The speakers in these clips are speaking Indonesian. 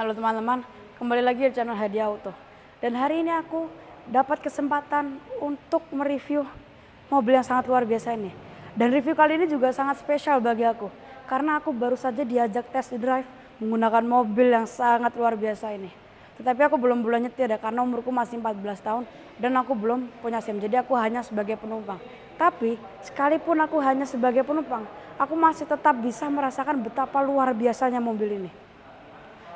Halo teman-teman, kembali lagi di channel Hadi Auto. Dan hari ini aku dapat kesempatan untuk mereview mobil yang sangat luar biasa ini. Dan review kali ini juga sangat spesial bagi aku, karena aku baru saja diajak test drive menggunakan mobil yang sangat luar biasa ini. Tetapi aku belum boleh nyetir ya, karena umurku masih 14 tahun dan aku belum punya SIM, jadi aku hanya sebagai penumpang. Tapi sekalipun aku hanya sebagai penumpang, aku masih tetap bisa merasakan betapa luar biasanya mobil ini.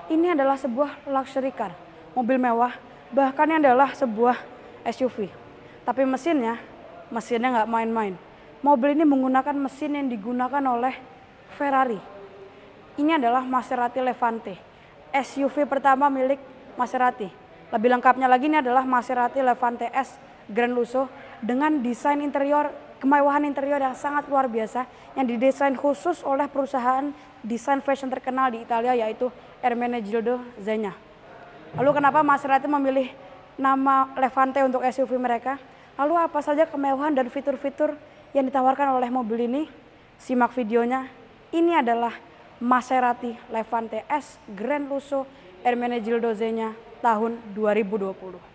Ini adalah sebuah luxury car, mobil mewah, bahkan ini adalah sebuah SUV. Tapi mesinnya nggak main-main. Mobil ini menggunakan mesin yang digunakan oleh Ferrari. Ini adalah Maserati Levante, SUV pertama milik Maserati. Lebih lengkapnya lagi, ini adalah Maserati Levante S Gran Lusso dengan desain interior, kemewahan interior yang sangat luar biasa yang didesain khusus oleh perusahaan desain fashion terkenal di Italia, yaitu Ermenegildo Zegna. Lalu kenapa Maserati memilih nama Levante untuk SUV mereka? Lalu apa saja kemewahan dan fitur-fitur yang ditawarkan oleh mobil ini? Simak videonya. Ini adalah Maserati Levante S Gran Lusso Ermenegildo Zegna tahun 2020.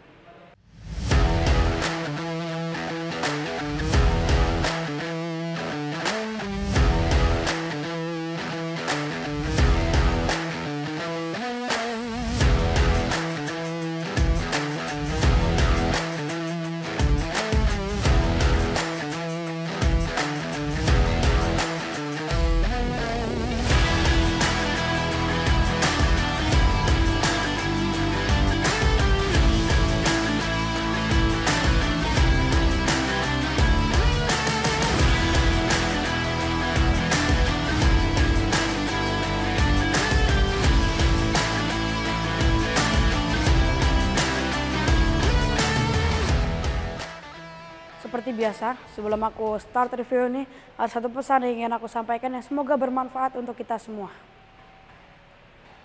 Seperti biasa, sebelum aku start review ini, ada satu pesan yang ingin aku sampaikan yang semoga bermanfaat untuk kita semua.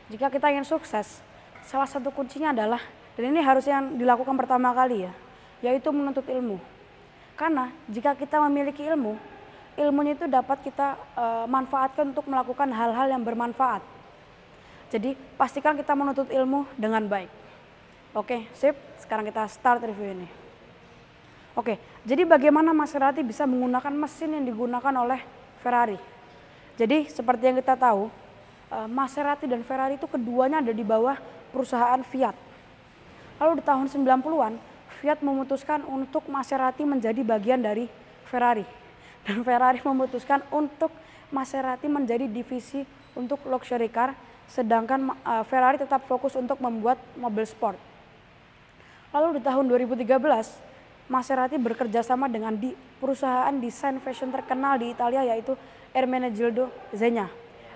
Jika kita ingin sukses, salah satu kuncinya adalah, dan ini harus yang dilakukan pertama kali ya, yaitu menuntut ilmu. Karena jika kita memiliki ilmu, ilmunya itu dapat kita manfaatkan untuk melakukan hal-hal yang bermanfaat. Jadi pastikan kita menuntut ilmu dengan baik. Oke, sip. Sekarang kita start review ini. Oke, jadi bagaimana Maserati bisa menggunakan mesin yang digunakan oleh Ferrari? Jadi seperti yang kita tahu, Maserati dan Ferrari itu keduanya ada di bawah perusahaan Fiat. Lalu di tahun 90-an, Fiat memutuskan untuk Maserati menjadi bagian dari Ferrari. Dan Ferrari memutuskan untuk Maserati menjadi divisi untuk luxury car, sedangkan Ferrari tetap fokus untuk membuat mobil sport. Lalu di tahun 2013, Maserati bekerja sama dengan perusahaan desain fashion terkenal di Italia, yaitu Ermenegildo Zegna.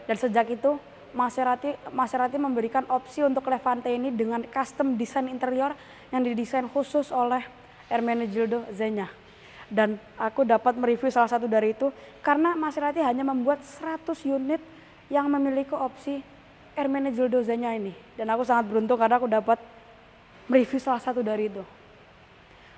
Dan sejak itu Maserati memberikan opsi untuk Levante ini dengan custom desain interior yang didesain khusus oleh Ermenegildo Zegna. Dan aku dapat mereview salah satu dari itu karena Maserati hanya membuat 100 unit yang memiliki opsi Ermenegildo Zegna ini. Dan aku sangat beruntung karena aku dapat mereview salah satu dari itu.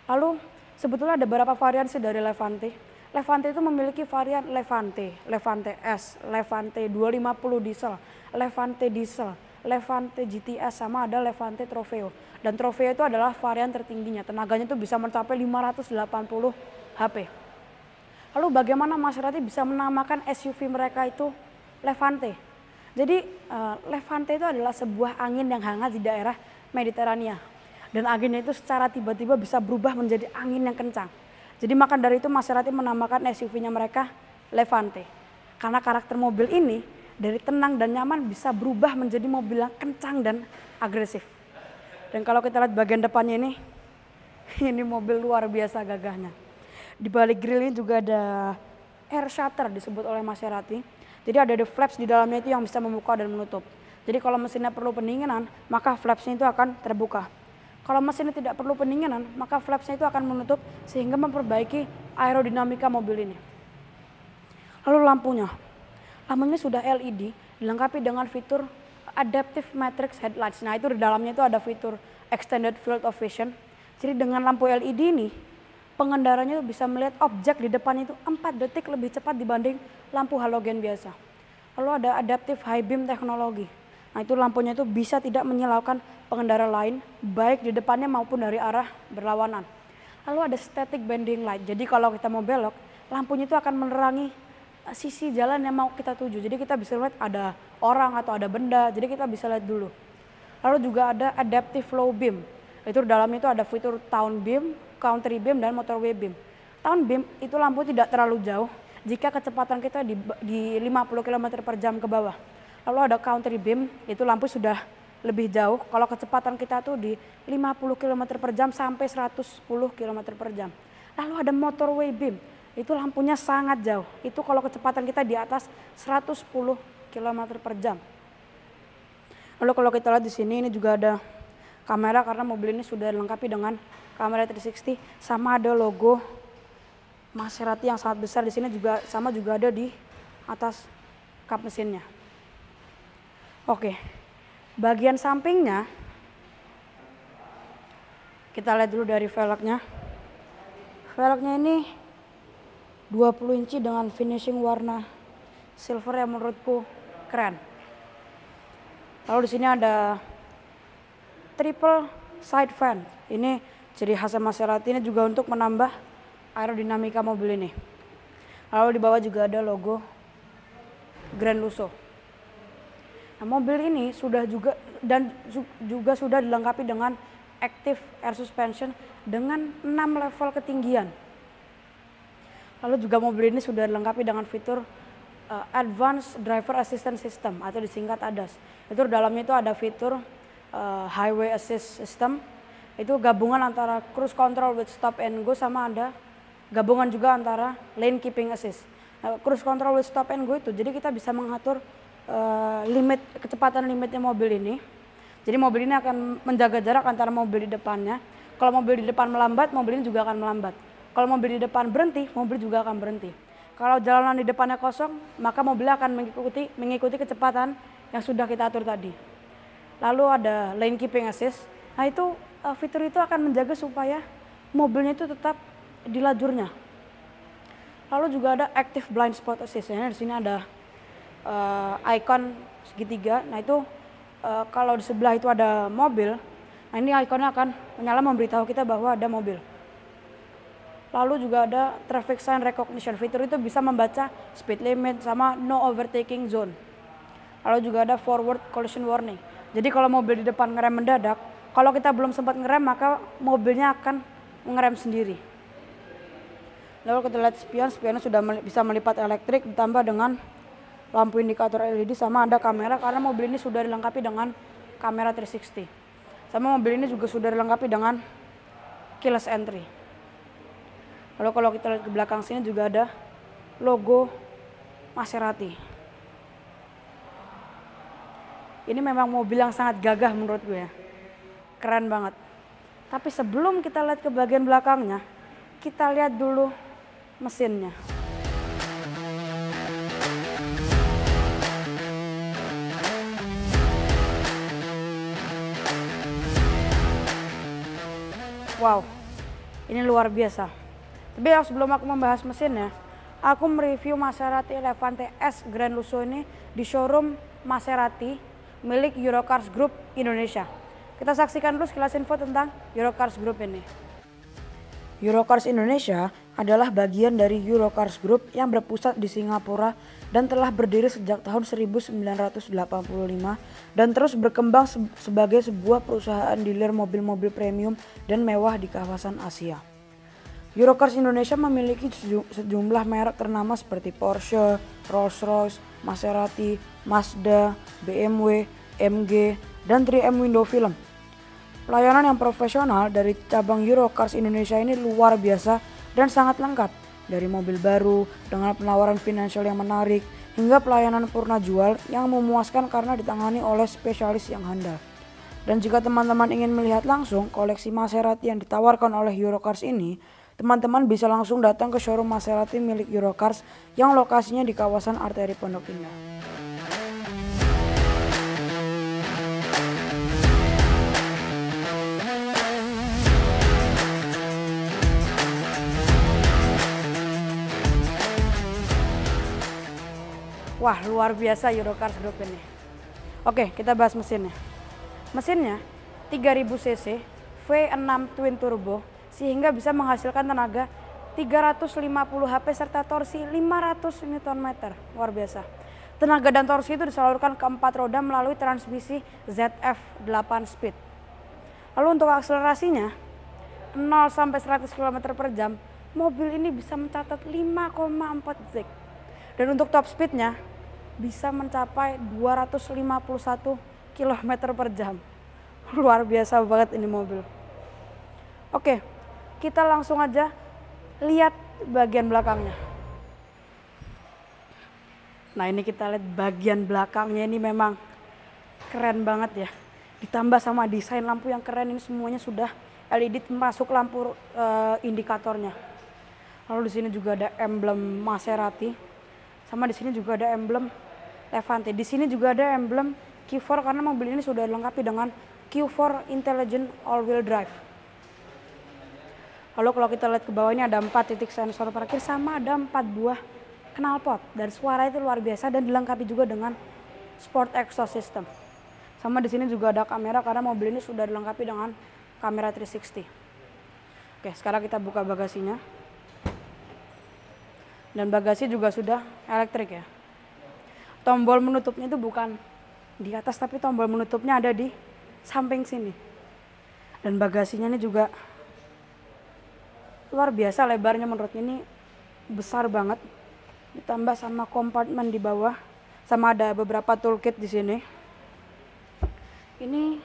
Lalu sebetulnya ada beberapa variasi dari Levante. Levante itu memiliki varian Levante, Levante S, Levante 250 diesel, Levante diesel, Levante GTS, sama ada Levante Trofeo. Dan Trofeo itu adalah varian tertingginya, tenaganya itu bisa mencapai 580 HP. Lalu bagaimana Maserati bisa menamakan SUV mereka itu Levante? Jadi Levante itu adalah sebuah angin yang hangat di daerah Mediterania. Dan anginnya itu secara tiba-tiba bisa berubah menjadi angin yang kencang. Jadi maka dari itu Maserati menamakan SUV-nya mereka Levante. Karena karakter mobil ini dari tenang dan nyaman bisa berubah menjadi mobil yang kencang dan agresif. Dan kalau kita lihat bagian depannya ini mobil luar biasa gagahnya. Di balik grill ini juga ada air shutter disebut oleh Maserati. Jadi ada the flaps di dalamnya itu yang bisa membuka dan menutup. Jadi kalau mesinnya perlu pendinginan, maka flapsnya itu akan terbuka. Kalau mesinnya tidak perlu pendinginan, maka flapsnya itu akan menutup sehingga memperbaiki aerodinamika mobil ini. Lalu lampunya sudah LED, dilengkapi dengan fitur Adaptive Matrix Headlights. Nah itu di dalamnya itu ada fitur Extended Field of Vision. Jadi dengan lampu LED ini, pengendaranya bisa melihat objek di depan itu 4 detik lebih cepat dibanding lampu halogen biasa. Lalu ada Adaptive High Beam Technology. Nah itu lampunya itu bisa tidak menyilaukan pengendara lain, baik di depannya maupun dari arah berlawanan. Lalu ada static bending light, jadi kalau kita mau belok, lampunya itu akan menerangi sisi jalan yang mau kita tuju. Jadi kita bisa lihat ada orang atau ada benda, jadi kita bisa lihat dulu. Lalu juga ada adaptive low beam, itu dalamnya itu ada fitur town beam, country beam, dan motorway beam. Town beam itu lampu tidak terlalu jauh jika kecepatan kita di 50 km per jam ke bawah. Lalu ada country beam, itu lampu sudah lebih jauh kalau kecepatan kita tuh di 50 km per jam sampai 110 km per jam. Lalu ada motorway beam, itu lampunya sangat jauh. Itu kalau kecepatan kita di atas 110 km per jam. Lalu kalau kita lihat di sini, ini juga ada kamera karena mobil ini sudah dilengkapi dengan kamera 360, sama ada logo Maserati yang sangat besar di sini juga ada di atas kap mesinnya. Oke, bagian sampingnya kita lihat dulu dari velgnya. Velgnya ini 20 inci dengan finishing warna silver yang menurutku keren. Lalu di sini ada triple side fan. Ini ciri khas Maserati, ini juga untuk menambah aerodinamika mobil ini. Lalu di bawah juga ada logo Grand Lusso. Nah, mobil ini sudah juga dilengkapi dengan active air suspension dengan 6 level ketinggian. Lalu juga mobil ini sudah dilengkapi dengan fitur Advanced Driver Assistance System atau disingkat ADAS. Itu dalamnya itu ada fitur Highway Assist System. Itu gabungan antara cruise control with stop and go, sama ada gabungan juga antara lane keeping assist. Nah, cruise control with stop and go itu jadi kita bisa mengatur kecepatan limitnya mobil ini. Jadi mobil ini akan menjaga jarak antara mobil di depannya. Kalau mobil di depan melambat, mobil ini juga akan melambat. Kalau mobil di depan berhenti, mobil juga akan berhenti. Kalau jalanan di depannya kosong, maka mobilnya akan mengikuti kecepatan yang sudah kita atur tadi. Lalu ada lane keeping assist. Nah itu fitur itu akan menjaga supaya mobilnya itu tetap di lajurnya. Lalu juga ada active blind spot assist. Di sini ada icon segitiga. Nah itu kalau di sebelah itu ada mobil, nah ini ikonnya akan menyala memberitahu kita bahwa ada mobil. Lalu juga ada traffic sign recognition. Fitur itu bisa membaca speed limit sama no overtaking zone. Lalu juga ada forward collision warning. Jadi kalau mobil di depan ngerem mendadak, kalau kita belum sempat ngerem maka mobilnya akan mengerem sendiri. Lalu kita lihat spionnya sudah bisa melipat elektrik ditambah dengan lampu indikator LED, sama ada kamera karena mobil ini sudah dilengkapi dengan kamera 360. Sama mobil ini juga sudah dilengkapi dengan keyless entry. Lalu kalau kita lihat ke belakang sini juga ada logo Maserati. Ini memang mobil yang sangat gagah menurut gue ya. Keren banget. Tapi sebelum kita lihat ke bagian belakangnya, kita lihat dulu mesinnya. Wow, ini luar biasa. Tapi sebelum aku membahas mesinnya, aku mereview Maserati Levante S Grand Lusso ini di showroom Maserati milik Eurocars Group Indonesia. Kita saksikan dulu sekilas info tentang Eurocars Group ini. Eurocars Indonesia adalah bagian dari Eurocars Group yang berpusat di Singapura dan telah berdiri sejak tahun 1985 dan terus berkembang sebagai sebuah perusahaan dealer mobil-mobil premium dan mewah di kawasan Asia. Eurocars Indonesia memiliki sejumlah merek ternama seperti Porsche, Rolls-Royce, Maserati, Mazda, BMW, MG, dan 3M Window Film. Pelayanan yang profesional dari cabang Eurocars Indonesia ini luar biasa dan sangat lengkap. Dari mobil baru dengan penawaran finansial yang menarik hingga pelayanan purna jual yang memuaskan karena ditangani oleh spesialis yang handal. Dan jika teman-teman ingin melihat langsung koleksi Maserati yang ditawarkan oleh Eurocars ini, teman-teman bisa langsung datang ke showroom Maserati milik Eurocars yang lokasinya di kawasan Arteri Pondok Indah. Wah, luar biasa Eurocars Group ini. Oke, kita bahas mesinnya. Mesinnya 3000 cc V6 twin turbo sehingga bisa menghasilkan tenaga 350 HP serta torsi 500 Nm. Luar biasa. Tenaga dan torsi itu disalurkan ke 4 roda melalui transmisi ZF 8 speed. Lalu untuk akselerasinya 0 sampai 100 km per jam, mobil ini bisa mencatat 5,4 detik. Dan untuk top speednya bisa mencapai 251 km per jam. Luar biasa banget ini mobil. Oke, kita langsung aja lihat bagian belakangnya. Nah, ini kita lihat bagian belakangnya, ini memang keren banget ya. Ditambah sama desain lampu yang keren, ini semuanya sudah LED masuk lampu indikatornya. Lalu di sini juga ada emblem Maserati. Sama di sini juga ada emblem Levante. Di sini juga ada emblem Q4 karena mobil ini sudah dilengkapi dengan Q4 Intelligent All-Wheel Drive. Lalu kalau kita lihat ke bawah ini ada 4 titik sensor parkir sama ada 4 buah knalpot. Dan suara itu luar biasa dan dilengkapi juga dengan Sport Exhaust System. Sama di sini juga ada kamera karena mobil ini sudah dilengkapi dengan kamera 360. Oke, sekarang kita buka bagasinya. Dan bagasi juga sudah elektrik ya. Tombol menutupnya itu bukan di atas tapi tombol menutupnya ada di samping sini. Dan bagasinya ini juga luar biasa lebarnya, menurut ini besar banget. Ditambah sama kompartemen di bawah, sama ada beberapa toolkit di sini. Ini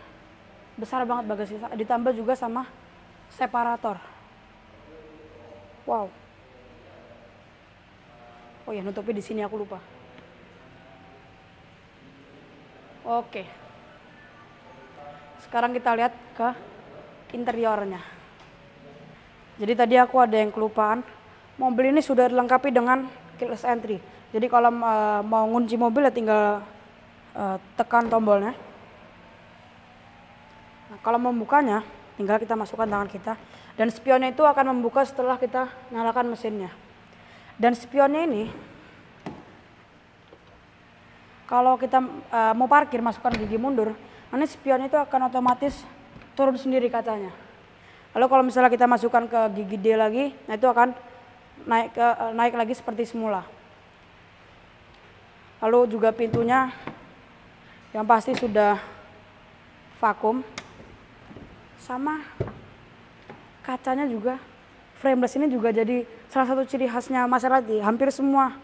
besar banget bagasi, ditambah juga sama separator. Wow. Oh ya, nutupnya di sini aku lupa. Oke. Sekarang kita lihat ke interiornya. Jadi tadi aku ada yang kelupaan. Mobil ini sudah dilengkapi dengan keyless entry. Jadi kalau mau ngunci mobil ya tinggal tekan tombolnya. Nah, kalau membukanya tinggal kita masukkan tangan kita. Dan spionnya itu akan membuka setelah kita nyalakan mesinnya. Dan spionnya ini kalau kita mau parkir masukkan gigi mundur, nanti spionnya itu akan otomatis turun sendiri kacanya. Lalu kalau misalnya kita masukkan ke gigi D lagi, nah itu akan naik lagi seperti semula. Lalu juga pintunya yang pasti sudah vakum. Sama kacanya juga frameless, ini juga jadi salah satu ciri khasnya Maserati. Hampir semua,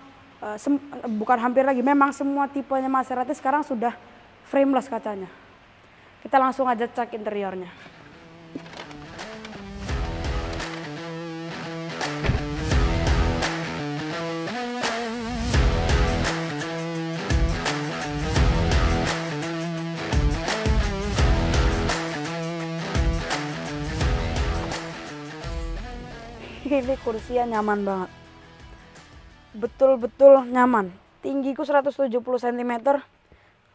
bukan hampir lagi, memang semua tipenya Maserati sekarang sudah frameless kacanya. Kita langsung aja cek interiornya. Ini kursinya nyaman banget, betul-betul nyaman. Tinggiku 170 cm,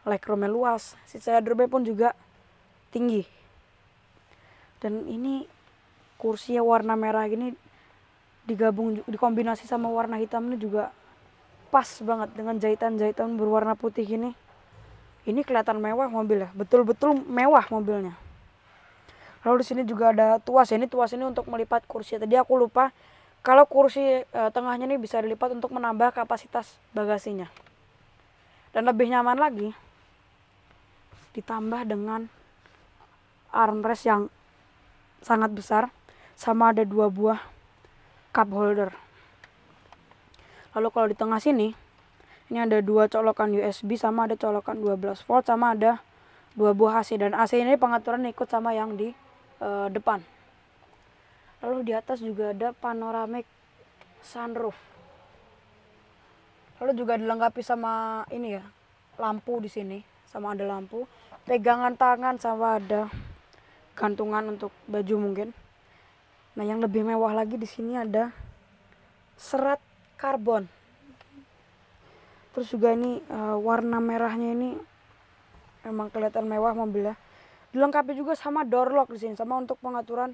legroomnya luas, sisi headroomnya pun juga tinggi. Dan ini kursinya warna merah gini digabung, dikombinasi sama warna hitam ini juga pas banget dengan jahitan-jahitan berwarna putih gini. Ini kelihatan mewah mobilnya, betul-betul mewah mobilnya. Lalu di sini juga ada tuas. Ini tuas ini untuk melipat kursi. Tadi aku lupa kalau kursi tengahnya ini bisa dilipat untuk menambah kapasitas bagasinya. Dan lebih nyaman lagi ditambah dengan armrest yang sangat besar sama ada 2 buah cup holder. Lalu kalau di tengah sini ini ada 2 colokan USB sama ada colokan 12 volt sama ada 2 buah AC, dan AC ini pengaturan ikut sama yang di depan. Lalu di atas juga ada panoramic sunroof. Lalu juga dilengkapi sama ini ya, lampu di sini, sama ada lampu, pegangan tangan sama ada gantungan untuk baju mungkin. Nah, yang lebih mewah lagi di sini ada serat karbon. Terus juga ini warna merahnya ini memang kelihatan mewah mobilnya. Dilengkapi juga sama door lock di sini, sama untuk pengaturan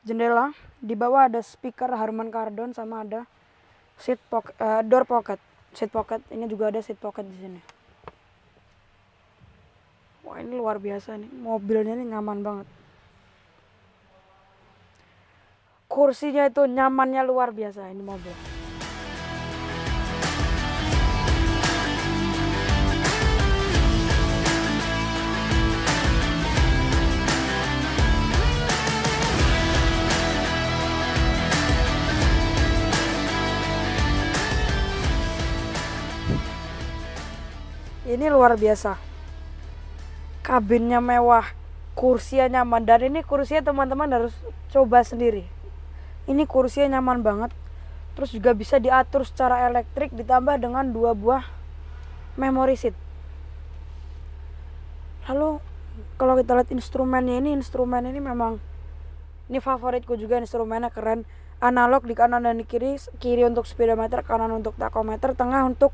jendela. Di bawah ada speaker Harman Kardon sama ada door pocket. Seat pocket ini juga ada seat pocket di sini. Wah ini luar biasa nih, mobilnya ini nyaman banget. Kursinya itu nyamannya luar biasa ini mobil. Ini luar biasa. Kabinnya mewah, kursinya nyaman, dan ini kursinya teman-teman harus coba sendiri. Ini kursinya nyaman banget. Terus juga bisa diatur secara elektrik ditambah dengan 2 buah memory seat. Lalu kalau kita lihat instrumennya ini memang ini favoritku juga, instrumennya keren. Analog di kanan dan di kiri, kiri untuk speedometer, kanan untuk tachometer, tengah untuk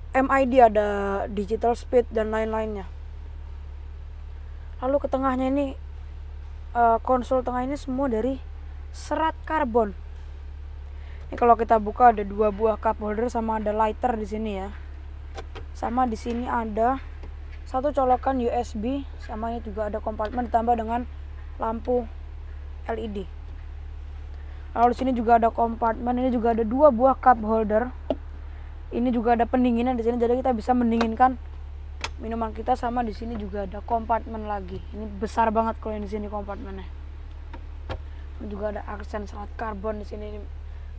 MID, ada digital speed dan lain-lainnya. Lalu ke tengahnya ini konsol tengah ini semua dari serat karbon. Ini kalau kita buka ada 2 buah cup holder sama ada lighter di sini ya. Sama di sini ada 1 colokan USB, sama ini juga ada kompartemen ditambah dengan lampu LED. Lalu di sini juga ada kompartemen, ini juga ada 2 buah cup holder. Ini juga ada pendinginan di sini, jadi kita bisa mendinginkan minuman kita, sama di sini juga ada kompartemen lagi. Ini besar banget kalau yang di sini kompartemennya. Ini juga ada aksen serat karbon di sini, ini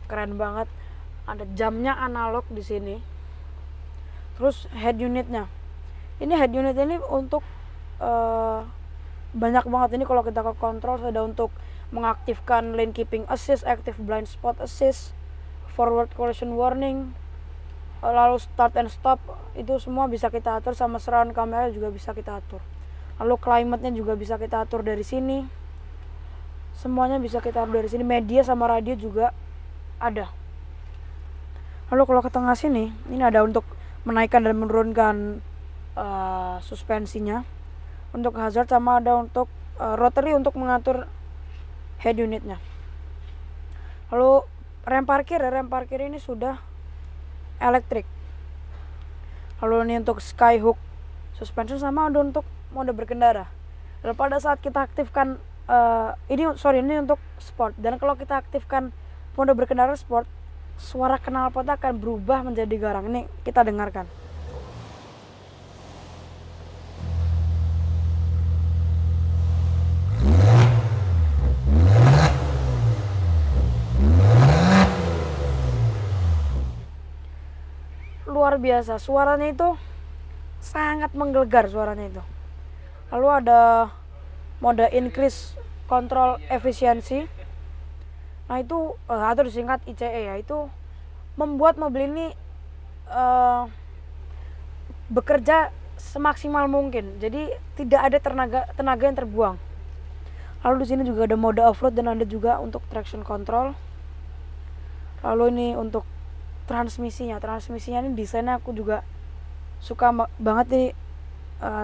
keren banget. Ada jamnya analog di sini. Terus head unitnya. Ini head unit ini untuk banyak banget. Ini kalau kita ke control ada untuk mengaktifkan lane keeping assist, active blind spot assist, forward collision warning, lalu start and stop, itu semua bisa kita atur, sama surround kamera juga bisa kita atur. Lalu climate-nya juga bisa kita atur dari sini. Semuanya bisa kita atur dari sini. Media sama radio juga ada. Lalu kalau ke tengah sini, ini ada untuk menaikkan dan menurunkan suspensinya. Untuk hazard, sama ada untuk rotary untuk mengatur head unitnya. Lalu rem parkir ini sudah elektrik. Lalu ini untuk skyhook suspension, sama ada untuk mode berkendara. Dan pada saat kita aktifkan ini untuk sport, dan kalau kita aktifkan mode berkendara sport, suara knalpot akan berubah menjadi garang. Ini kita dengarkan. Luar biasa, suaranya itu sangat menggelegar suaranya itu. Lalu ada mode increase control efisiensi. Nah itu atau disingkat ICE ya, itu membuat mobil ini bekerja semaksimal mungkin. Jadi tidak ada tenaga yang terbuang. Lalu di sini juga ada mode off-road dan ada juga untuk traction control. Lalu ini untuk transmisinya ini desainnya aku juga suka banget nih,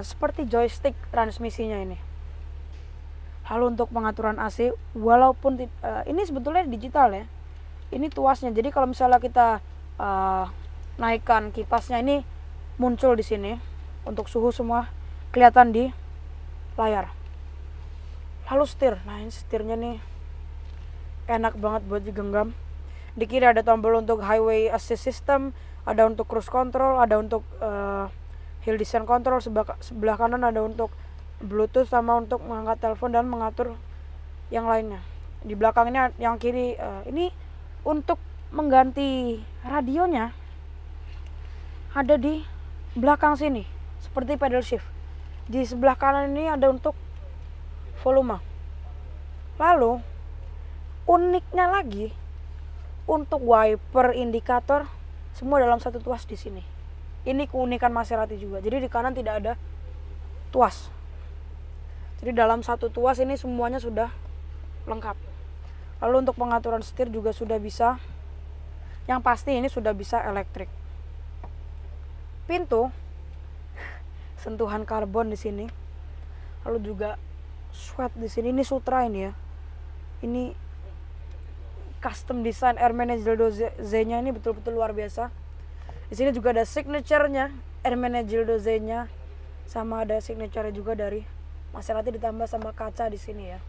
seperti joystick transmisinya ini. Lalu untuk pengaturan AC, walaupun ini sebetulnya digital ya, ini tuasnya. Jadi kalau misalnya kita naikkan kipasnya, ini muncul di sini untuk suhu semua kelihatan di layar. Lalu setir, nah ini setirnya nih enak banget buat digenggam. Di kiri ada tombol untuk highway assist system, ada untuk cruise control, ada untuk hill descent control, sebelah kanan ada untuk bluetooth sama untuk mengangkat telepon dan mengatur yang lainnya. Di belakangnya yang kiri ini untuk mengganti radionya ada di belakang sini seperti pedal shift. Di sebelah kanan ini ada untuk volume. Lalu uniknya lagi, untuk wiper, indikator, semua dalam satu tuas di sini. Ini keunikan Maserati juga. Jadi di kanan tidak ada tuas. Jadi dalam satu tuas ini semuanya sudah lengkap. Lalu untuk pengaturan setir juga sudah bisa. Yang pasti ini sudah bisa elektrik. Pintu sentuhan karbon di sini. Lalu juga sweat di sini. Ini Sutra ini ya. Ini custom design Ermenegildo Z-nya ini betul-betul luar biasa. Di sini juga ada signature-nya Ermenegildo Z-nya. Sama ada signature juga dari Maserati ditambah sama kaca di sini ya.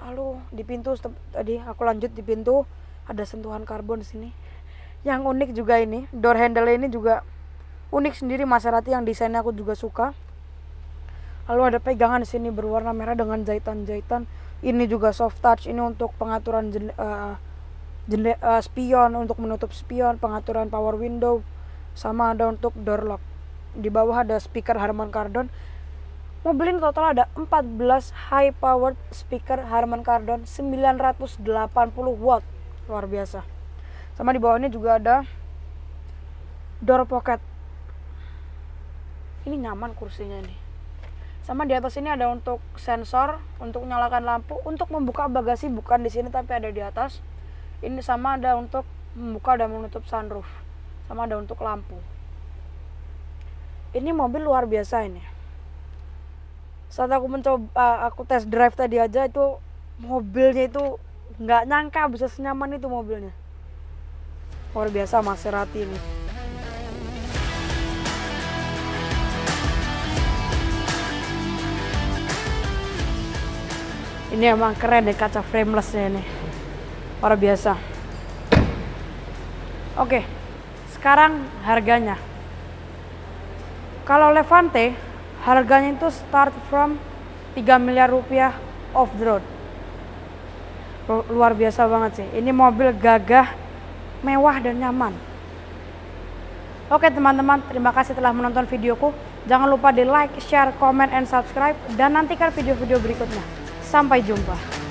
Lalu di pintu tadi aku lanjut di pintu ada sentuhan karbon di sini. Yang unik juga ini, door handle ini juga unik sendiri Maserati, yang desainnya aku juga suka. Lalu ada pegangan di sini berwarna merah dengan jahitan-jahitan. Ini juga soft touch, ini untuk pengaturan spion, untuk menutup spion, pengaturan power window, sama ada untuk door lock. Di bawah ada speaker Harman Kardon. Mobil ini total ada 14 high powered speaker Harman Kardon 980 watt, luar biasa. Sama di bawahnya juga ada door pocket. Ini nyaman kursinya nih. Sama di atas ini ada untuk sensor, untuk nyalakan lampu, untuk membuka bagasi bukan di sini tapi ada di atas. Ini sama ada untuk membuka dan menutup sunroof. Sama ada untuk lampu. Ini mobil luar biasa ini. Saat aku mencoba, aku test drive tadi aja itu mobilnya itu nggak nyangka bisa senyaman itu mobilnya. Luar biasa Maserati ini. Ini emang keren deh kaca framelessnya ini. Luar biasa. Oke, sekarang harganya. Kalau Levante, harganya itu start from 3 miliar rupiah off the road. Luar biasa banget sih. Ini mobil gagah, mewah dan nyaman. Oke teman-teman, terima kasih telah menonton videoku. Jangan lupa di like, share, comment, and subscribe. Dan nantikan video-video berikutnya. Sampai jumpa.